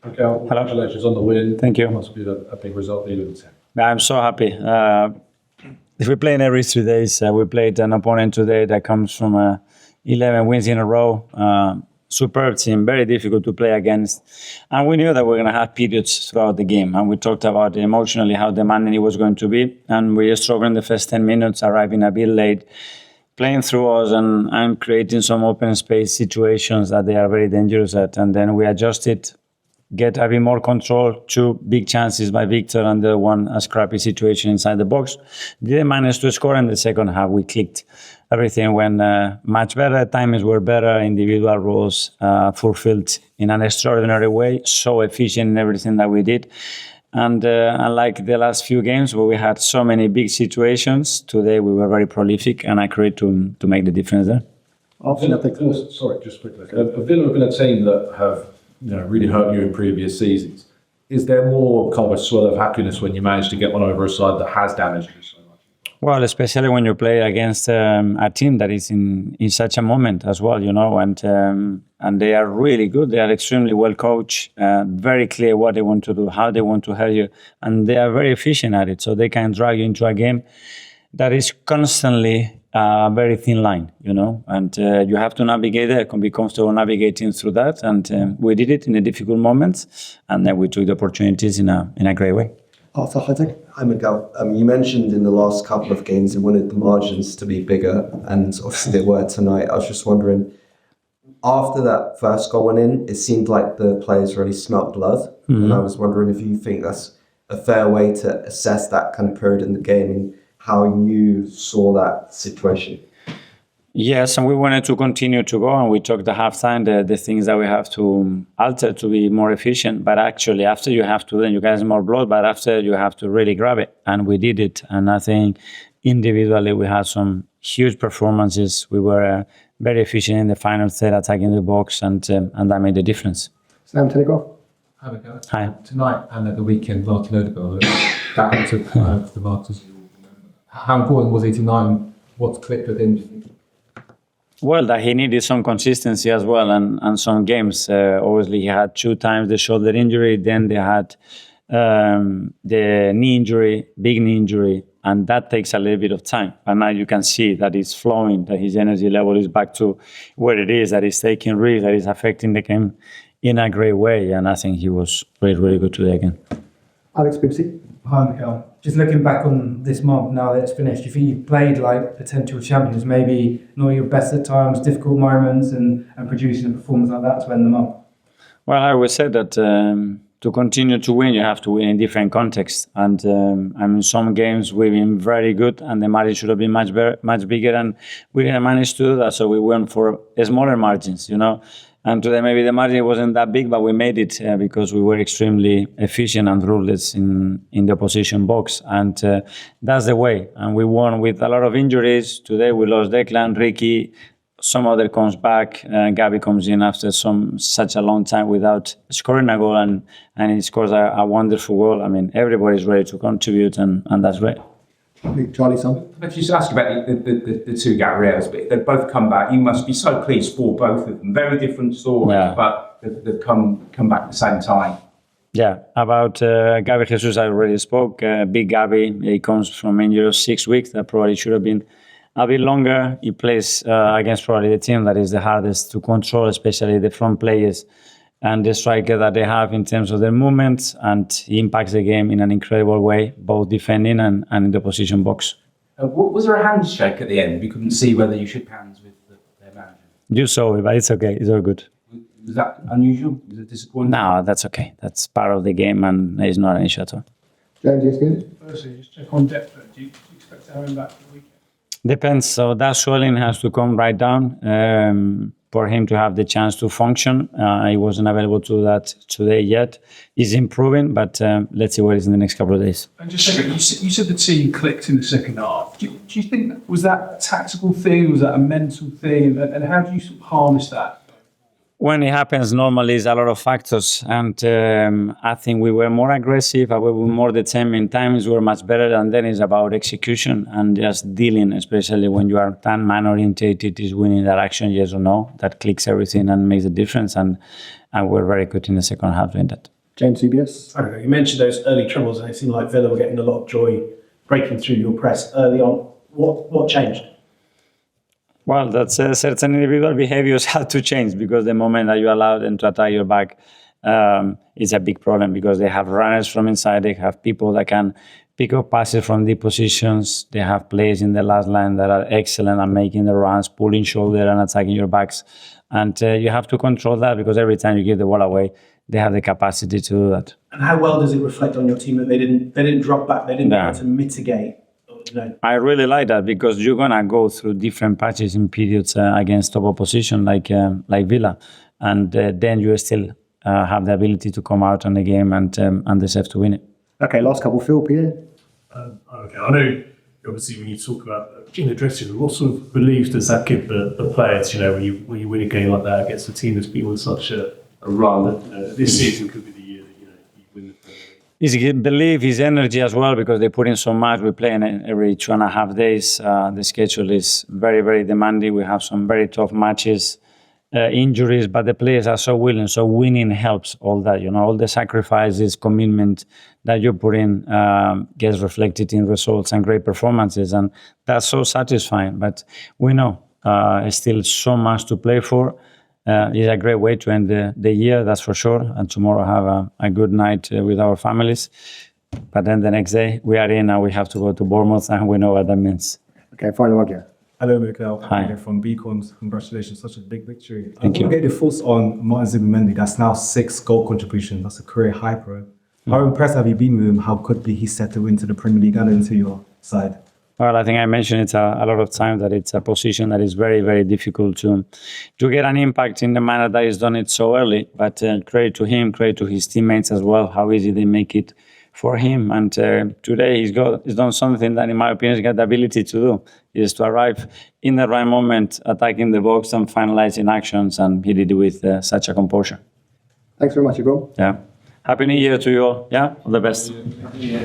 Okay, congratulations on the win. Thank you. Must be a big result leading the team. I'm so happy. If we play in every 3 days, we played an opponent today that comes from 11 wins in a row. Superb team, very difficult to play against. And we knew that we were going to have periods throughout the game. And we talked about emotionally how demanding it was going to be. And we struggled in the first 10 minutes, arriving a bit late, playing through us and creating some open space situations that they are very dangerous at. And then we adjusted, get a bit more control, 2 big chances by Victor and the one a scrappy situation inside the box. Didn't manage to score in the second half. We clicked. Everything went much better. Timings were better. Individual roles fulfilled in an extraordinary way. So efficient in everything that we did. And unlike the last few games where we had so many big situations, today we were very prolific and accurate to make the difference there. Sorry, just quickly. Villa have been a team that have really hurt you in previous seasons. Is there more kind of a swell of happiness when you manage to get one over a side that has damaged you so much? Well, especially when you play against a team that is in such a moment as well, and they are really good. They are extremely well coached, very clear what they want to do, how they want to help you, and they are very efficient at it. So they can drag you into a game that is constantly a very thin line, and you have to navigate there, be comfortable navigating through that. And we did it in the difficult moments, and then we took the opportunities in a great way. Arthur, Hi, Mikel. You mentioned in the last couple of games you wanted the margins to be bigger, and obviously they were tonight. I was just wondering, after that first goal went in, it seemed like the players really smelt blood. Mm-hmm. And I was wondering if you think that's a fair way to assess that kind of period in the game and how you saw that situation. Yes, and we wanted to continue to go, and we talked at halftime the things that we have to alter to be more efficient. But actually, after you have to, then you get more blood, but after you have to really grab it. And we did it. And I think individually we had some huge performances. We were very efficient in the final third, attacking the box, and that made the difference. Sam, take off. Hi, Mikel. Hi. Tonight and at the weekend, Martin Odegaard, back to the Martins. How important was he tonight? What's clicked with him, do you think? Well, that he needed some consistency as well, and some games. Obviously, he had 2 times the shoulder injury, then they had the knee injury, big knee injury, and that takes a little bit of time. And now you can see that it's flowing, that his energy level is back to where it is, that he's taking risks, that is affecting the game in a great way. And I think he was really, really good today again. Alex Bibsy. Hi, Mikel. Just looking back on this month now that it's finished, you think you've played like potential champions, maybe not your best at times, difficult moments, and producing a performance like that to end the month? Well, I always said that to continue to win, you have to win in different contexts. And some games we've been very good, and the margin should have been much bigger, and we didn't manage to do that. So we went for smaller margins, And today maybe the margin wasn't that big, but we made it because we were extremely efficient and ruthless in the opposition box. And that's the way. And we won with a lot of injuries. Today we lost Declan, Ricky, some other comes back. Gabi comes in after such a long time without scoring a goal, and he scores a wonderful goal. I mean, everybody's ready to contribute, and that's great. Charlie, son. Let's just ask about the 2 Gabriels, but they've both come back. You must be so pleased for both of them. Very different stories, but they've come back at the same time. Yeah, about Gabriel Jesus, I already spoke. Big Gabi, he comes from injury of 6 weeks. That probably should have been a bit longer. He plays against probably the team that is the hardest to control, especially the front players and the striker that they have in terms of their movements, and he impacts the game in an incredible way, both defending and in the position box. Was there a handshake at the end? We couldn't see whether you shook hands with their manager. You saw it, but it's okay. It's all good. Was that unusual? Was it disappointing? No, that's okay. That's part of the game, and it's not an issue at all. James, yes, good. Firstly, just check on depth. Do you expect to have him back for the weekend? Depends. So that swelling has to come right down for him to have the chance to function. He wasn't available to that today yet. He's improving, but let's see what is in the next couple of days. And just second, you said the team clicked in the second half. Do you think, was that a tactical thing? Was that a mental thing? And how do you sort of harness that? When it happens, normally it's a lot of factors, and I think we were more aggressive, we were more determined. Times were much better, and then it's about execution and just dealing, especially when you are that man-orientated, is winning that action, yes or no. That clicks everything and makes a difference, and we're very good in the second half doing that. James CBS. I don't know, you mentioned those early troubles and it seemed like Villa were getting a lot of joy breaking through your press early on. What changed? Well, that's certain individual behaviors had to change because the moment that you allow them to attack your back is a big problem because they have runners from inside, they have people that can pick up passes from deep positions, they have players in the last line that are excellent at making the runs, pulling shoulder and attacking your backs. And you have to control that because every time you give the ball away, they have the capacity to do that. And how well does it reflect on your team that they didn't drop back, they didn't try to mitigate? I really like that because you're gonna go through different patches in periods against top opposition like Villa, and then you still have the ability to come out on the game and deserve to win it. Okay, last couple. Phil, Pierre. Okay, I know obviously when you talk about in the dressing room, what sort of belief does that give the players? When you win a game like that against a team that's been on such a run that this season could be the year that you win the Premier League. His belief, his energy as well, because they put in so much. We're playing every 2.5 days. The schedule is very, very demanding. We have some very tough matches, injuries, but the players are so willing. So winning helps all that. All the sacrifices, commitment that you put in gets reflected in results and great performances, and that's so satisfying. But we know still so much to play for. It's a great way to end the year, that's for sure. And tomorrow have a good night with our families. But then the next day we are in and we have to go to Bournemouth, and we know what that means. Okay, final one, yeah. Hello, Mikel. Hi. Here from Beacons. Congratulations, such a big victory. Thank you. Get your thoughts on Martin Zubimendi. That's now 6 goal contributions. That's a career high for him. How impressed have you been with him? How quickly he settled into the Premier League and into your side? Well, I think I mentioned it a lot of times that it's a position that is very, very difficult to get an impact in the manner that he's done it so early. But credit to him, credit to his teammates as well, how easy they make it for him. And today he's done something that, in my opinion, he's got the ability to do, is to arrive in the right moment, attacking the box and finalizing actions. And he did it with such a composure. Thanks very much, Gabriel. Yeah. Happy New Year to you all. Yeah, all the best. Yeah.